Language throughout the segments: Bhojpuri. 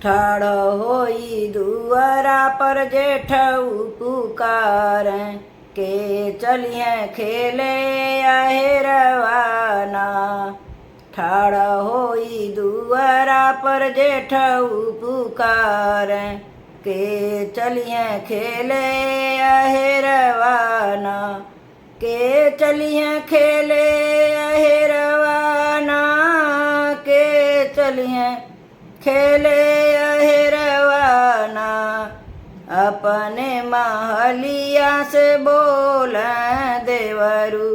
ठाड़ होई दुआरा पर जेठ पुकारे के चलिए खेले अहेरवाना। ठाड़ होई दुआरा पर जेठ पुकारे के चलिए खेले अहेरवाना। के चलिए खेले अहेरवाना। के चलिए खेले अहेरवाना। अपने महलिया से बोल देवरू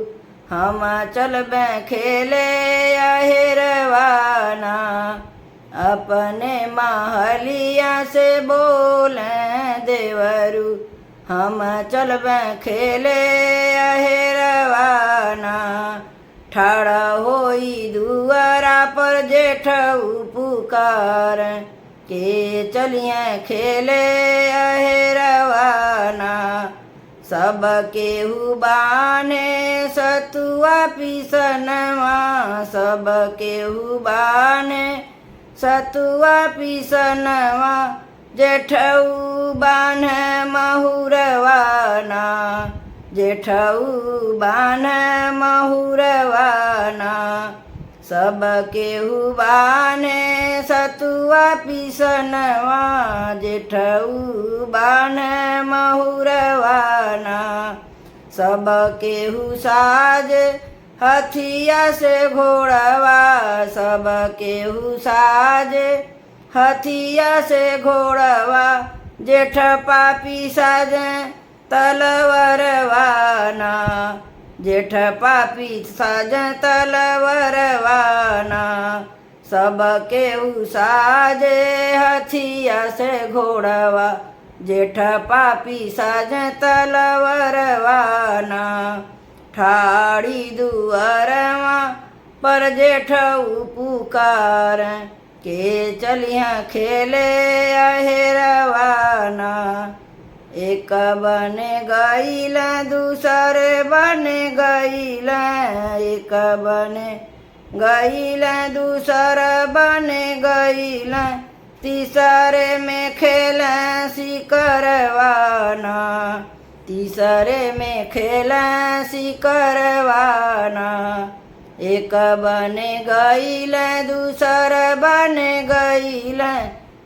हम चलबे खेले अहेरवाना। अपने महलिया से बोल देवरू हम चलबे खेले अहेरवाना। ठाड़ होई दुआरा पर जेठ पुकार के चलिए खेले अहेरवाना। सब केहू बाने सतुआ पिसनवा। सब केहू बाने सतुआ पिसनवा। जेठऊ बान महुरवाना। जेठऊ बान महुरवाना। सब केहू बाने सतुआ पिसनवा। जेठऊ बान महुरवाना। सब केहू साज हथिया से घोड़वा। सब केहू साज हथिया से घोड़वा। जेठ पापी साज तलवरवाना। जेठ पापी साज तलवरवाना। सब केहू साजे हथिया से घोड़वा। जेठ पापी साज तलवरवाना। ठाड़ी दुआरवा पर जेठ पुकार के चलिया खेले अहेरवाना। एक बन गईल दूसरे बन गईल। एक बन गईल दूसरा बन गईल। तीसरे में खेल सिकरवाना। तीसरे में खेल सिकरवाना। एक बन गईल दूसरा बन गईल।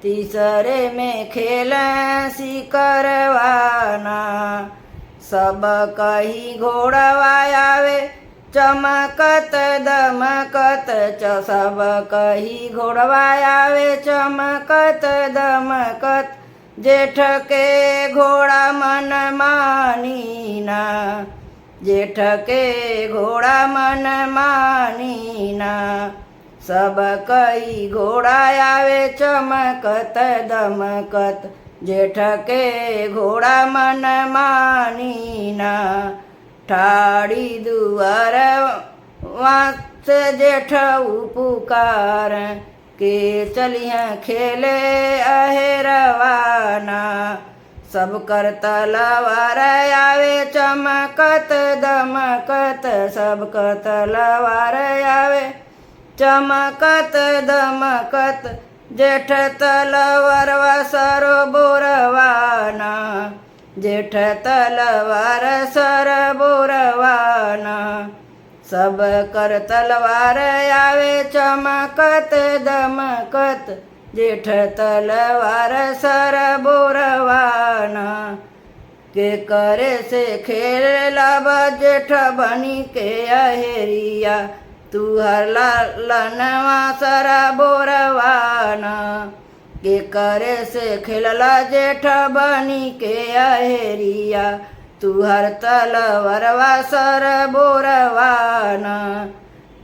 तीसरे में खेल सिकरवाना। सब कही घोड़वा आवे चमकत दमकत। सब कही घोड़वा आवे चमकत दमकत। जेठ के घोड़ा मन मानीना। जेठ के घोड़ा मन मानीना। सब कई घोड़ा आवे चमकत दमकत। जेठ के घोड़ा मन मानीना। ठाड़ी दुआर वास जेठ पुकार के चलिए खेले अहेरवाना। सब कर तलवार आवे चमकत दमकत। सब कर तलवार आवे चमकत दमकत। जेठ तलवारवा सरो बोरवाना। जेठ तलवार सर बोरवाना। सब कर तलवार आवे चमकत दमकत। जेठ तलवार सर बोरवाना। के करे से खेल लब जेठ बनी के अहेरिया। तू हर लनवा सरा बोरवाना। के करे से खेलला जेठ बनी के अहेरिया। तू हर तलवरवा सर बोरवाना।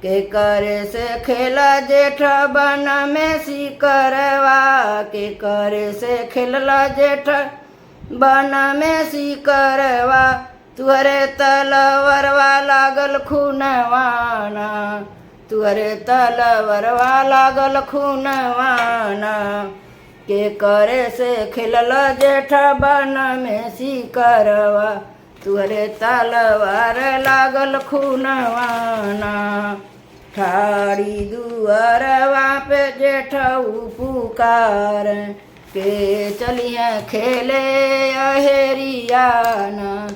के करे से खेला जेठ बन में सिकरवा। के करे से खेलला जेठ बन में सिकरवा। तुहरे तलवरवा लागल खूनवाना। तुहरे तलवरवा लागल खूनवाना। के करे से खेलल जेठ बन में सिकरवा। तुहरे तलवार लागल खूनवाना। ठाड़ी दुअरवा पे जेठ पुकार के चलिए खेले अहेरियाना।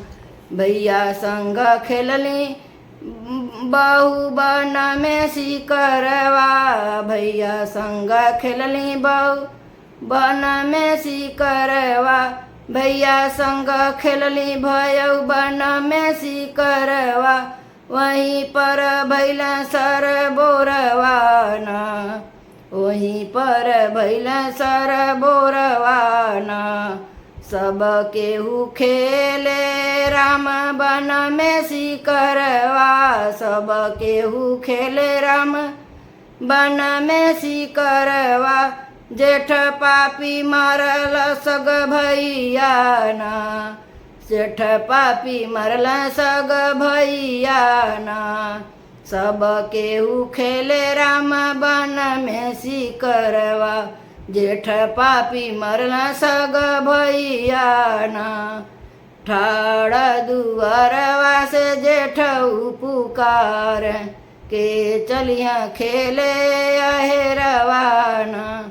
भैया संग खेलली बहु बन में सिकरवा। भैया संग खेलली बहु बन में सिकरवा। भैया संग खेलली भयउ बन में सिकरवा। वहीं पर भैला सर बोरवाना। वहीं पर भैला सर बोरवाना। सब केहू खेले राम बन में सिकरवा। सब केहू खेले राम बन में सिकरवा। जेठ पापी मरल सग भैयाना। जेठ पापी मरल सग भैयाना। सब केहू खेले राम बन में सिकरवा। जेठ पापी मरल सग भैयाना। ठाड़ दुअरवा से जेठ पुकार के चलिया खेले अहेरवाना।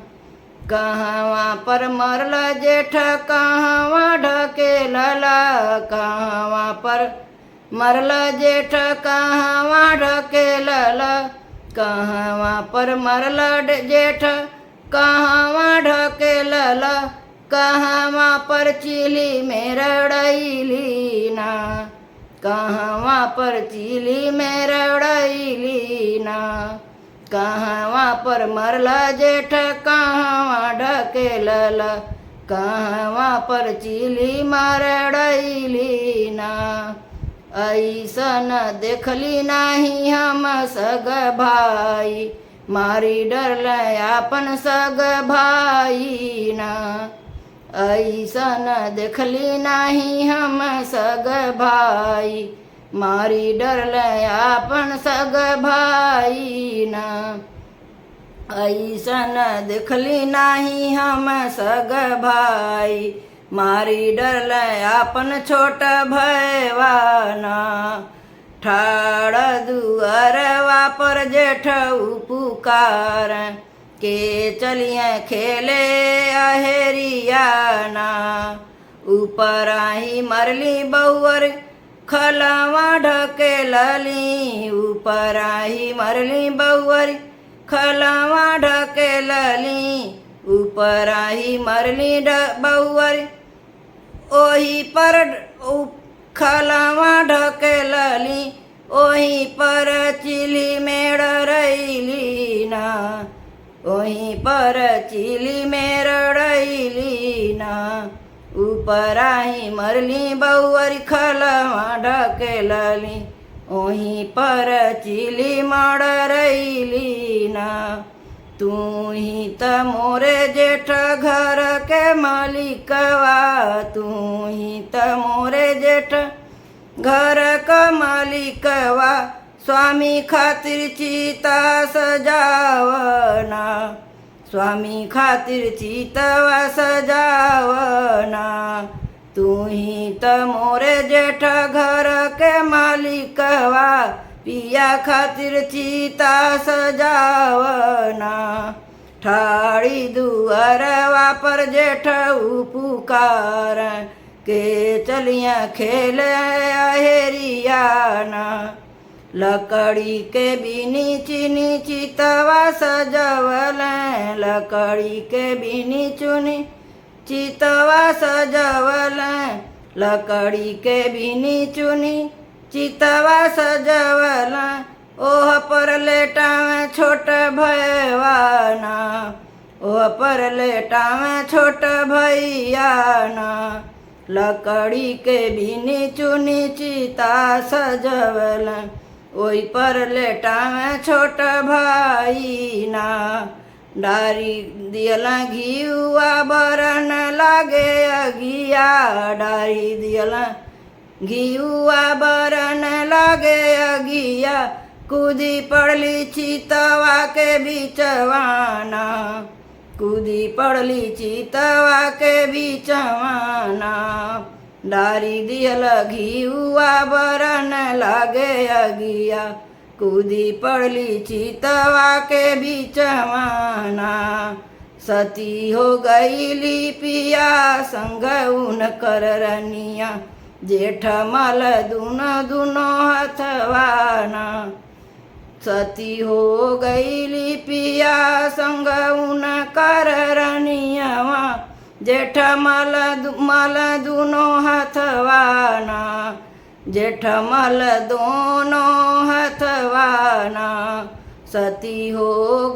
कहवा पर मरल जेठ कहवा ढकेलला। कहवा पर मरल जेठ कहवा ढकेलला। कहवा पर मरल जेठ कहवा ढकेलला। कहवा पर चिली में रड़ैली ना। कहवा पर चिली में रड़ैली ना। कहवा पर मरला जेठ कहवा ढकेलला। कहवा पर चिली मरड़ैली ना। ऐसन देखली नाही हम सग भाई। मारी डरल आपन सग भाई ना। ऐसन देखली नाही हम सग भाई। मारी डरल आपन सग भाई ना। ऐसन देखली नाही हम सग भाई। मारी डरल आपन छोट भैवाना। ठाड़ दुअरवा पर जेठ पुकार के चलिए खेले अहेरियाना। ऊपर ही मरली बहुअर खलवा ढकेलली। ऊपर ही मरली बहुअर खलवा ढकेलली। ऊपर ही मरली बहुअर ओही पर खलवा ढकेलली। ओही पर चिली में रड़ैली ना। ओही पर चिली में रड़ैली ना। ऊपर ही मरली बहुअर खलवा ढकेलली। ओही पर चिली मड़रैली ना। तू ही त मोरे जेठ घर के मालिकवा। तू ही त मोरे जेठ घर का मालिकवा। स्वामी खातिर चिता सजावना। स्वामी खातिर चितवा सजावना। तू ही त मोरे जेठ घर के मालिकवा। पिया खातिर चिता सजावना। ठाड़ी दुअरवा पर जेठ पुकार के चलिया खेले अहेरियाना। लकड़ी के बिनी चीनी चितवा सजवल। लकड़ी के बिनी चुनी चितवा सजवल। लकड़ी के बिनी चुनी चितवा सजवल। ओह पर लेटावे छोट भैवाना। ओह पर लेटावे छोट भैयाना। लकड़ी के बिनी चुनी चिता सजवल। ओही पर लेटावे छोट भाईना। डारी दियला घियुआ बरन लागे अगिया। डारी दियला घियुआ बरन लागे अगिया। कूदी पड़ली चितवा के बिचवाना। कूदी पड़ली चितवा के बिचवाना। डारी दियल घियुआ बरन लागे अगिया। कूदी पड़ली चितवा के बीचवाना। सती हो गईली पिया संग उन कर रनिया, जेठ मल दुनो हथवाना। सती हो गईली पिया संग उन कर रनियावा, जेठ मल दुनो हथवाना। जेठ मल दोनों हथवाना। सती हो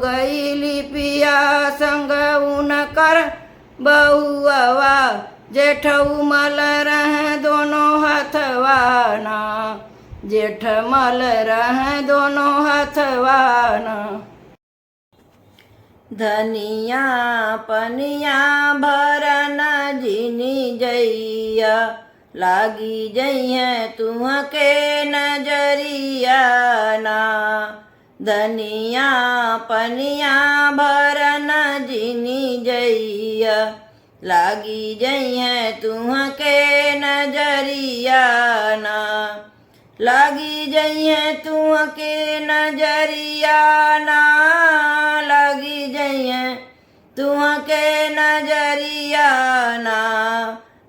गईली पिया संग उन कर बहुआ, जेठ मल रह दोनों हथवाना। जेठ मल रह दोनों हथवाना। धनिया पनिया भरन जिनी जइया, लागी जइया तुह के नजरिया ना। धनिया पनिया भरन जिनी जइया, लागी जइया तुह के नजरिया ना। लागी जइया तुह के नजरिया ना, लागी जइया तुह के नजरिया ना।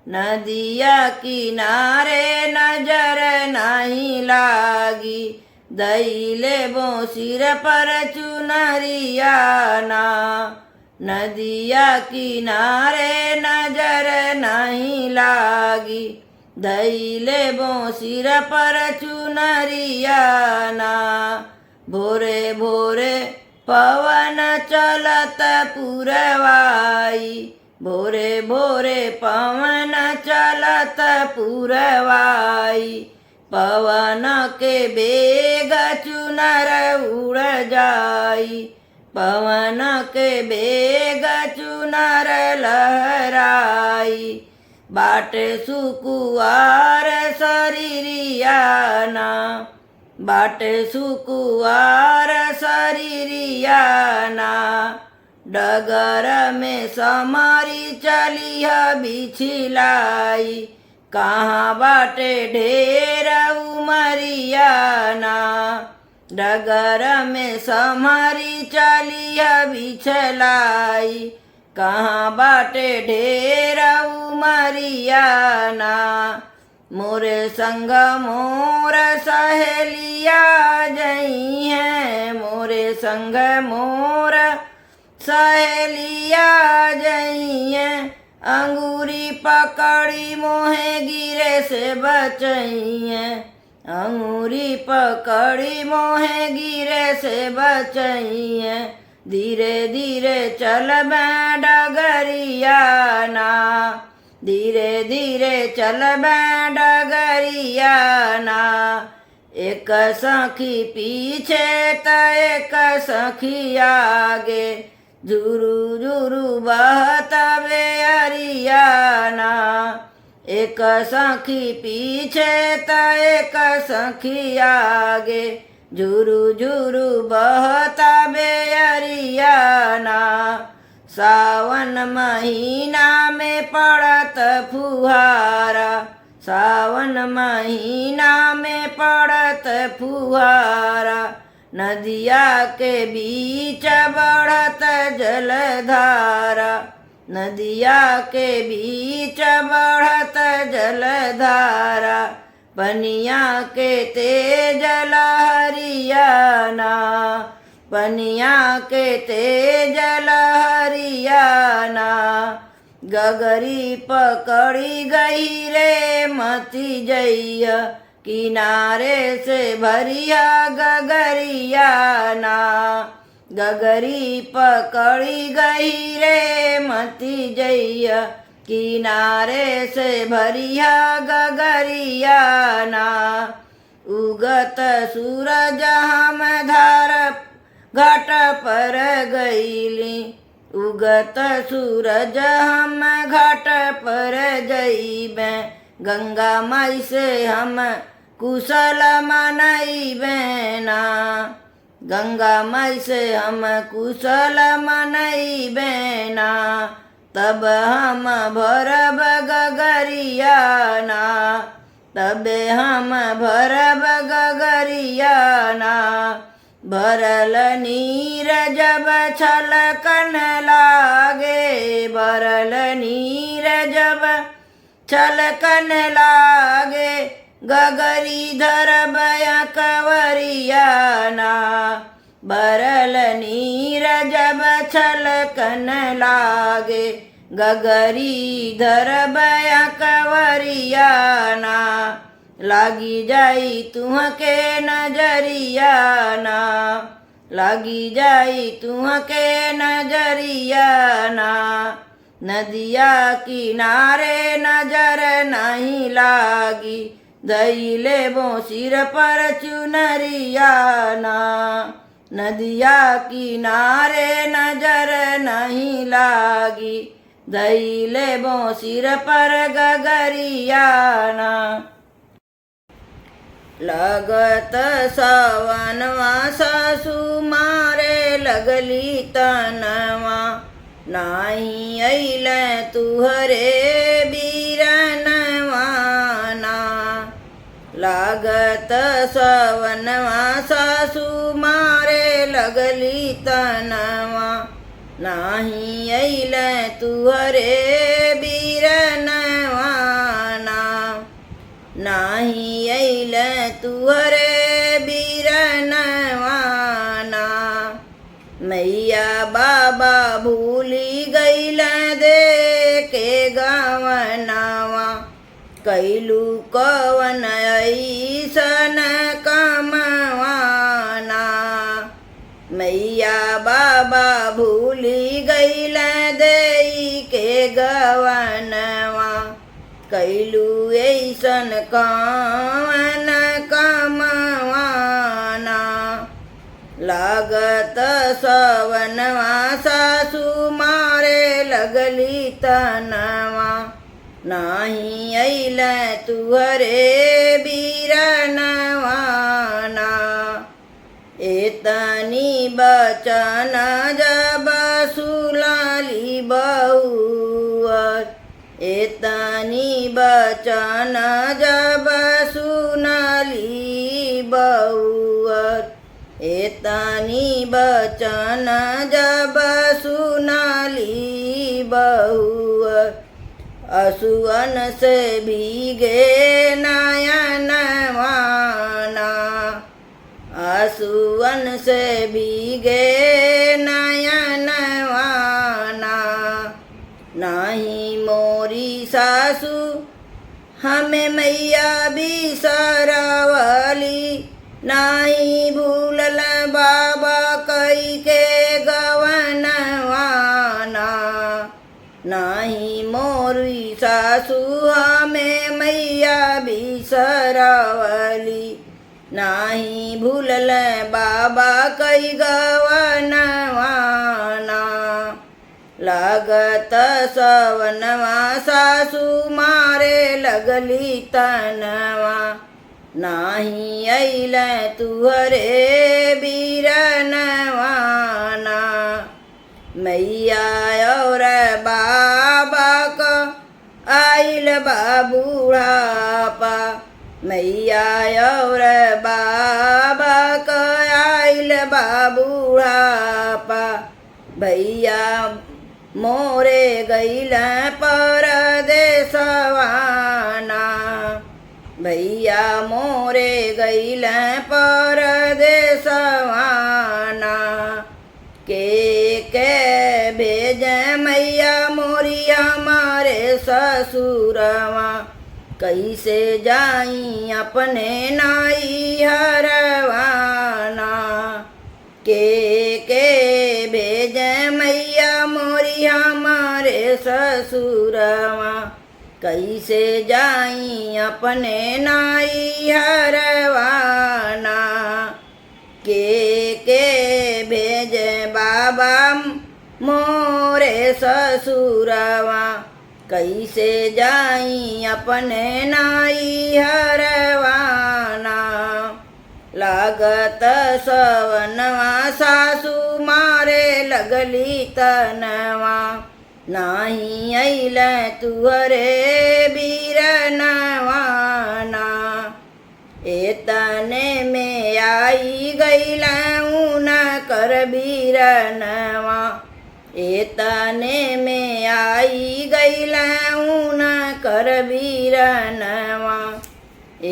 नदिया किनारे नजर नहीं लागी, दैले बो सिर पर चुनरिया ना। नदिया किनारे नजर नहीं लागी, दैले बो सिर पर चुनरिया ना। भोरे भोरे पवन चलत पुरवाई, भोरे भोरे पवन चलत पुरवाई। पवन के बेग चुनर उड़ जाई, पवन के बेग चुनर लहराई। बाट सुकुआर शरीरिया ना, बाट सुकुआर शरीरिया ना। डगर में समारी चलिह बिछिलाई, कहाँ बाटे ढेर उमरिया ना। डगर में समारी चलिह बिछलाई, कहाँ बाटे ढेर उमरिया ना। मोरे संग मोर सहेलिया जई है, मोरे संग मोर सहेलिया जई है। अंगूरी पकड़ी मोहे गिरे से बचई है, अंगूरी पकड़ी मोहे गिरे से बचई है। धीरे धीरे चल डगरिया ना, धीरे धीरे चल डगरिया ना। एक सखी पीछे त एक सखी आगे, झुरू झुरू बहत बेअरिया ना। एक सखी पीछे त एक सखी आगे, झुरू झुरू बहत बेअरिया ना। सावन महीना में पड़त फुहारा, सावन महीना में पड़त फुहारा। नदिया के बीच बढ़त जलधारा, नदिया के बीच बढ़त जलधारा। पनिया के तेज लहरिया ना, पनिया के तेज लहरिया ना। गगरी पकड़ी गई रे मती जइया, किनारे से भरिया गगरिया ना। गगरी पकड़ी गई रे मती जइया, किनारे से भरिया गगरिया ना। उगत सूरज हम धार घाट पर गईली, उगत सूरज हम घाट पर जइबे। गंगा माई से हम कुशल मनइबे ना, गंगा माई से हम कुशल मनइबे ना। तब हम भरब गगरिया ना, तबे हम भरब गगरियाना। भरल नीर जब छलकन लागे, भरल नीर जब छलकन लागे, गगरी धरब कंवरियाना। भरल नीर जब छलकन लागे, गगरी धरब कंवरियाना। लागी जाई तुहके नजरियाना, लागी जाई तुहके नजरियाना। नदिया किनारे नजर नहीं लागी, धइले बो सिर पर चुनरियाना। नदिया किनारे नजर नहीं लागी, धइले बो सिर पर गगरियाना। लगत सावनवा सासु मारे लगली तनवा, नाही अइल तुहरे बीरनवाना। लागत सावनवा सासु मारे लगली तनवा, नाही अइल तुहरे बीरनवाना। नाही अइल तुहरे बीरनवाना। मैया बाबा भूली गइल दे के गवनवा, कैलू कवन ऐसन कमवाना। मैया बाबा भूली गइल दे के गवनवा, कैलू ऐसन कवन कमवाना। लागत सवनवा सासु मारे लगली तनवा, नाही अइल तुहरे बीरनवाना। एतनी बचन जब सुलाली बहुअर, एतनी बचन जब सुनली बहुअर, एतनी बचन जब सुनली बहुअर। असुअन से भीगे नयनवाना, असुअन से भीगे नयनवाना। नाही मोरी सासु हमें मैया बिसरवली, नाही भूलल बाबा कई के गवनवाना। नाही मोरी सासु हमें मैया बिसरवली, नाही भूलल बाबा कई गवनवाना। लागत सवनवा सासु मारे लगली तनवा, नाही अइल तुहरे बीरनवाना। मैया और बाबा का आइल बाबूढ़ापा, मैया और बाबा का आइल बाबूढ़ापा। भैया मोरे गइल परदेसवाना, भैया मोरे गइल परदेसवाना। के भेज मैया मोरी हमारे ससुरवा, कैसे जाई अपने नाई हरवाना। के भेज मैया मोरी हमारे ससुरवा, कैसे जाई अपने नाई हरवाना। के भेज बाबा मोरे ससुरवा, कैसे जाई अपने नाई हरवाना। लागत सवनवा सासु मारे लगली तनवा, नाही अइल तुहरे बीरनवाना। ए तने में आई गईला ऊन कर बीरनवा ए तने में आई गईला ऊन कर बीरनवा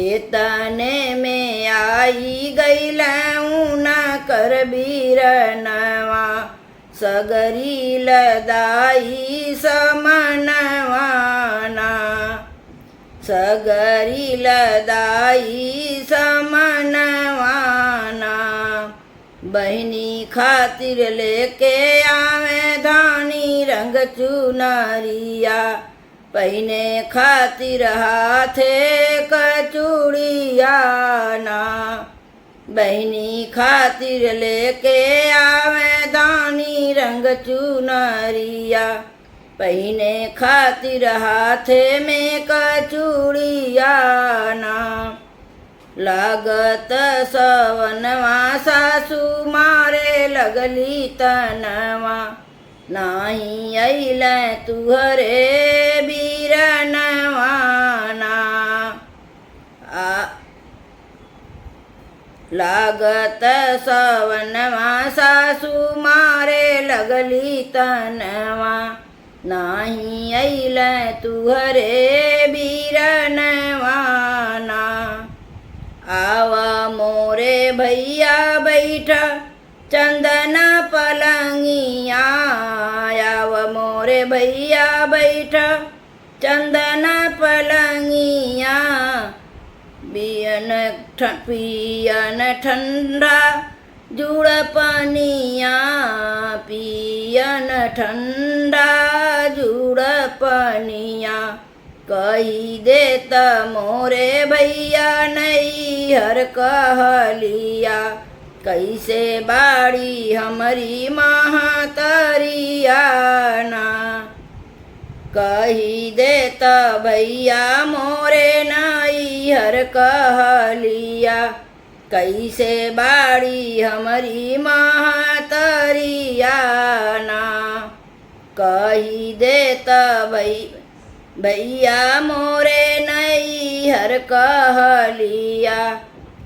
ए तने में आई गईला ऊन कर बीरनवा सगरी लदाई समनवाना सगरी लदाई समनवाना बहनी खातिर लेके आवे धानी रंग चुनरिया पहने खातिर हाथे कचूड़िया ना बहनी खातिर लेके आवे धानी रंग चुनरिया पहने खातिर हाथे में कचूड़िया ना लागत सवनवा सासू मारे लगली तनवा नाही अइल तुहरे बीरनवा ना लागत सवनवा सासू मारे लगली तनवा नाही अइल तुहरे बीरनवा ना आवा मोरे भैया बैठ चंदन पलंगिया आव मोरे भैया बैठ चंदन पलंगिया पियन ठंडा जुड़ पनिया पियन ठंडा जुड़ पनिया कही देत मोरे भैया नैहर कहलिया कैसे बाड़ी हमारी महातरिया ना कही देत भैया मोरे नैहर कहलिया कैसे बाड़ी हमारी महातरिया ना कही देत भैया मोरे नैहर कहलिया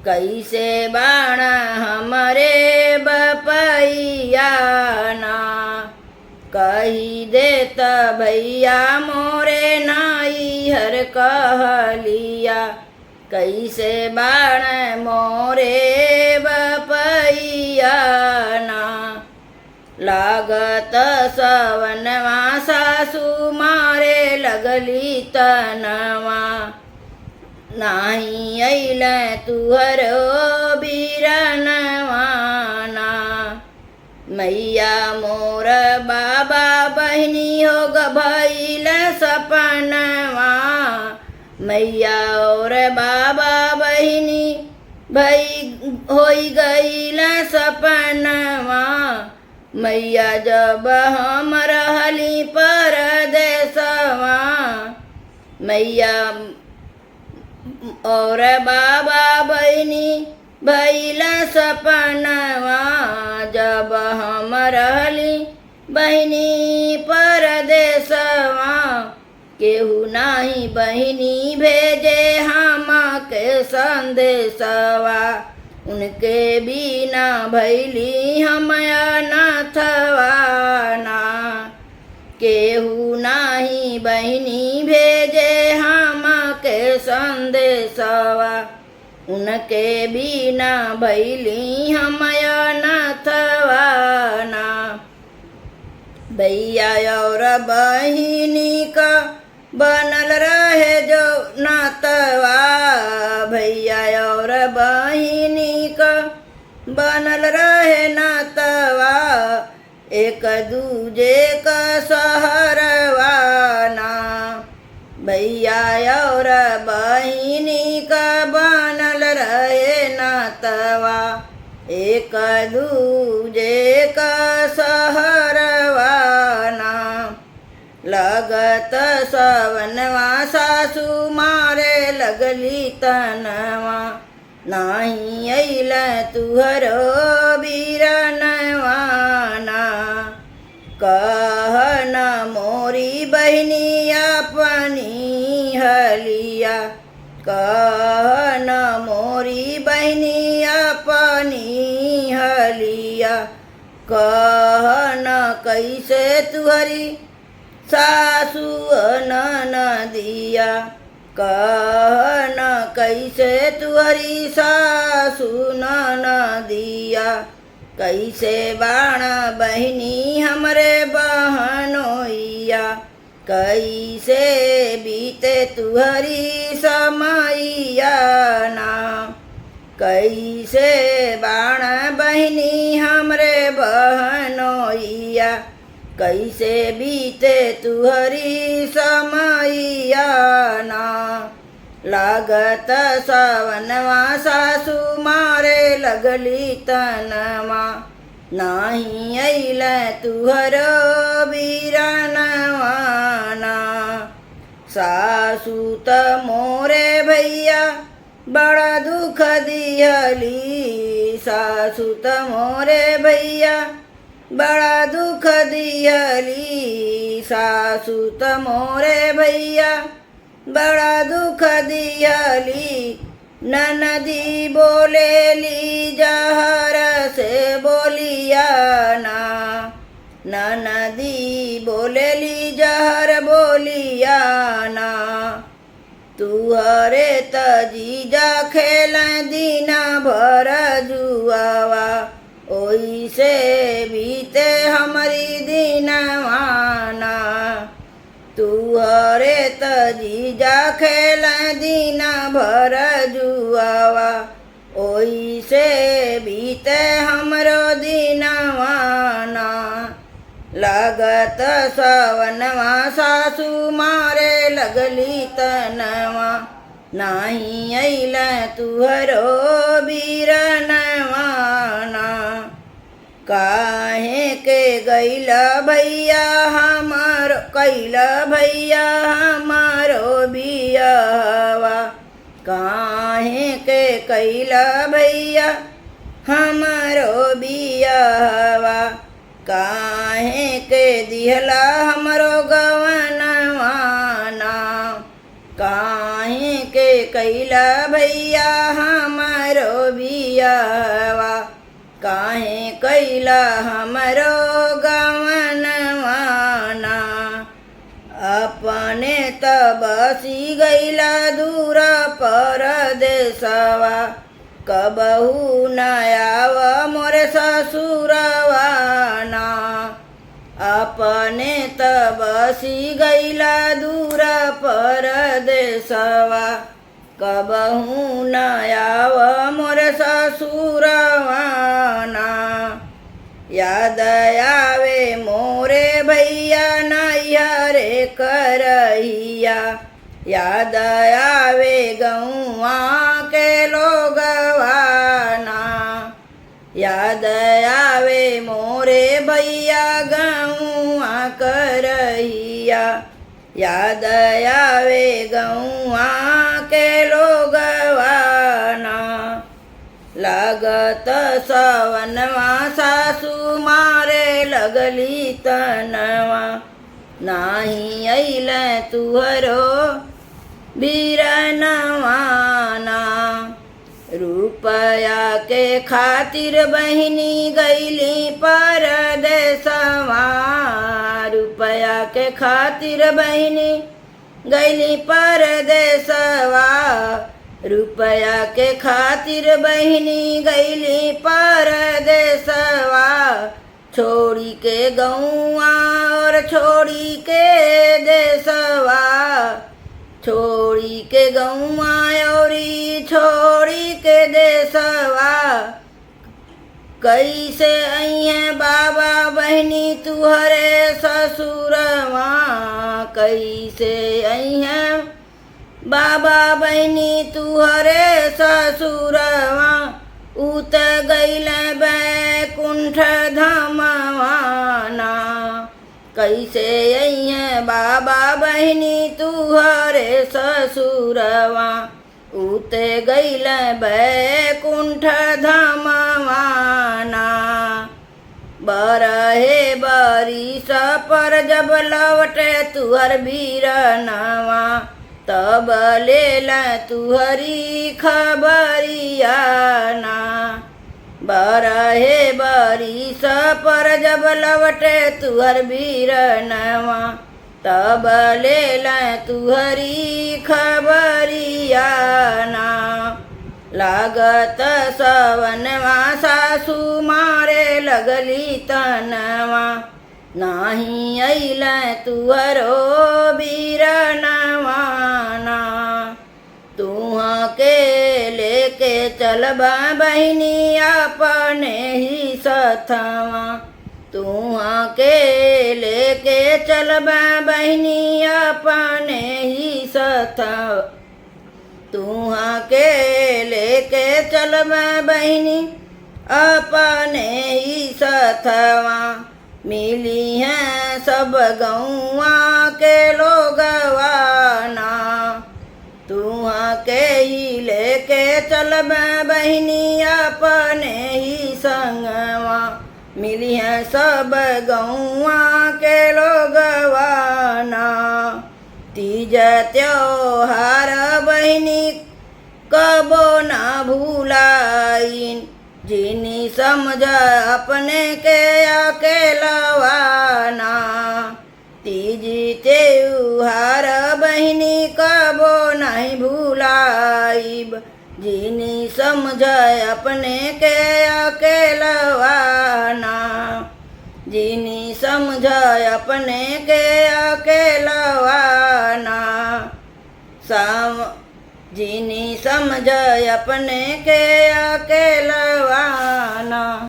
कैसे बाण हमारे बपैया ना कही देत भैया मोरे नैहर कहलिया कैसे बाण मोरे बपैया ना लागत सवनवा सासू मारे लगली तनवा नाही अइल तुहरो बीरनवा ना मैया मोर बाबा बहनी हो भइल सपनवा मैया और बाबा बहनी भई होई गइल सपनवा मैया जब हम रहली परदेसवा मैया और बाबा बहनी भइल सपनवा जब हम रहली बहनी परदेसवा केहू नाही बहनी भेजे हम के संदेशवा उनके बिना भैली हम अनाथवा ना केहू नाही बहनी भेजे हम के संदेशवा उनके बिना भैली हम अनाथवा ना भैया और बहिनी का बनल रहे जो नातवा भैया और बहिनी का बनल रहे नातवा एक दूजे का सहरवा ना भैया और बहिनी का बनल रहे नातवा एक दूजे का सहरवा ना लगत सवनवा सासू मारे लगली तनवा नाही अइल तुहरो बीरनवा ना कहन मोरी बहनी अपनी हलिया कहन मोरी मोरी बहनी अपनी हलिया, कहन कैसे तुहरी सासु ननदिया, कहन कैसे तुहरी सासु ननदिया, कैसे बाण बहनी हमरे बहनोइया, कैसे बीते तुहरी समैया ना, कैसे बाण बहनी हमरे बहनोइया, कैसे बीते तुहरी समैया ना। लागत सवनवा सासु मारे लगली तनवा, नाही अइल तुहरो बीरनवा ना। सासु त मोरे भैया बड़ा दुख दिहली, सासु त मोरे भैया बड़ा दुख दिहली, सासु त मोरे भैया बड़ा दुख दिहली। ननदी बोलेली जहर से बोलिया ना, ननदी बोलेली जहर बोलिया ना। तुहरे त जीजा खेल दीना भर जुआवा, ओइसे बीते हमारी दिनवा ना। तुहरे त जीजा खेल दीना भर जुआवा, ओइसे बीते हमरो दिनवा ना। लागत सवनवा सासु मारे लगली तनवा, नाही अइल तुहरो बीरनवा ना। काहे के गइला भैया हमारो, कैला भैया हमारो बियावा, काहे के कैला भैया हमारो बियावा, काहे के दिहला हमरो गवनवा ना। काहे के कैला भैया हमारो बियावा, काहे कैला हमरो गवनवा ना। अपने त बसी गइला दूर परदेसवा, कबहू न आव मोरे ससुरवा ना। अपने त बसी गइला दूर परदेसवा, कबहू न आव मोरे ससुरवा ना। याद आवे मोरे भैया नैहरे करहिया, याद आवे गौआ के लोगवा ना। याद आवे मोरे भैया गौआ करहिया, याद आवे गौआ के लोगवा ना। लागत सवनवा सासु मारे लगली तनवा, नाही अइल तुहरो बीरनवा ना। रुपया के खातिर बहिनी गइली परदेसवा, रुपया के खातिर बहिनी गइली परदेसवा, रुपया के खातिर बहिनी गइली परदेसवा। छोड़ी के गौआ और छोड़ी के देसवा, छोड़ी के गौआ और छोड़ी के देसवा। कैसे अइहे बाबा बहनी तुहरे ससुरवा, कैसे अइहे बाबा बहनी तुहरे ससुरवा। उत गइल बैकुंठ धामवा ना, कैसे अइहे बाबा बहनी तुहरे ससुरवा। उत गइल बैकुंठ धामवा ना। बरहे बरिस पर जब लौटे तुहर बीरनवा, तब ले ला तुहरी खबरियाना। बरहे बरिस पर जब लवटे तुहर बीरनवा, तब ले ला तुहरी खबरियाना। लागत सवनवा सासू मारे लगली तनवा, नाही अइल तुहरो बीरनवाना। तुहाँ के लेके चलबा बहिनी अपने ही सथवा, तुहाँ के लेके चलबा बहिनी अपने ही सथवा, तुहाँ के लेके चलबा बहिनी अपने ही सथवा। मिली हैं सब गौआ के लोगवाना, तुहाँ के ही लेके चलबा बहिनी अपने ही संगवा। मिली हैं सब गौआ के लोगवाना। तीज त्योहार बहिनी कबो ना भूलाइन, जिनी समझ अपने के अकेलवाना। तीजी त्योहार बहिनी कबो नहीं भूलाइब, जिनी समझ अपने के अकेलवाना। जिनी समझ अपने के अकेलवाना। जिनी समझ अपने के अकेलवाना।